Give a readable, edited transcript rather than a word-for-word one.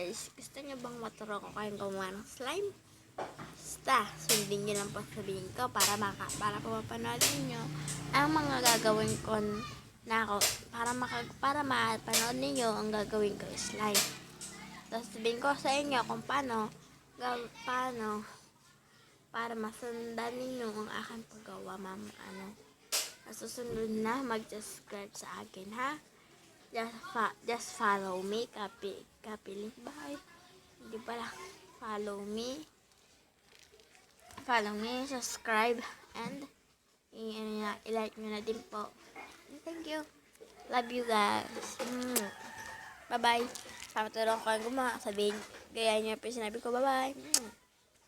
guys, gusto niyo bang maturo ko kayong gumawa ng slime? Basta, sundin niyo lang po sabihin ko para mapanood niyo ang mga gagawin ko na ako para mapanood niyo ang gagawin ko slime. Tapos sabihin ko sa inyo kung paano para masundan ninyo ang aking paggawa, Susunod na mag-subscribe sa akin, ha? Just follow me, copy link ba? Hindi pala. Follow me, subscribe, and i-like nyo na din po. Thank you. Love you guys. Bye-bye. Sa matulong ko ang gumawa, sabihin, gaya nyo pa sinabi ko, bye-bye.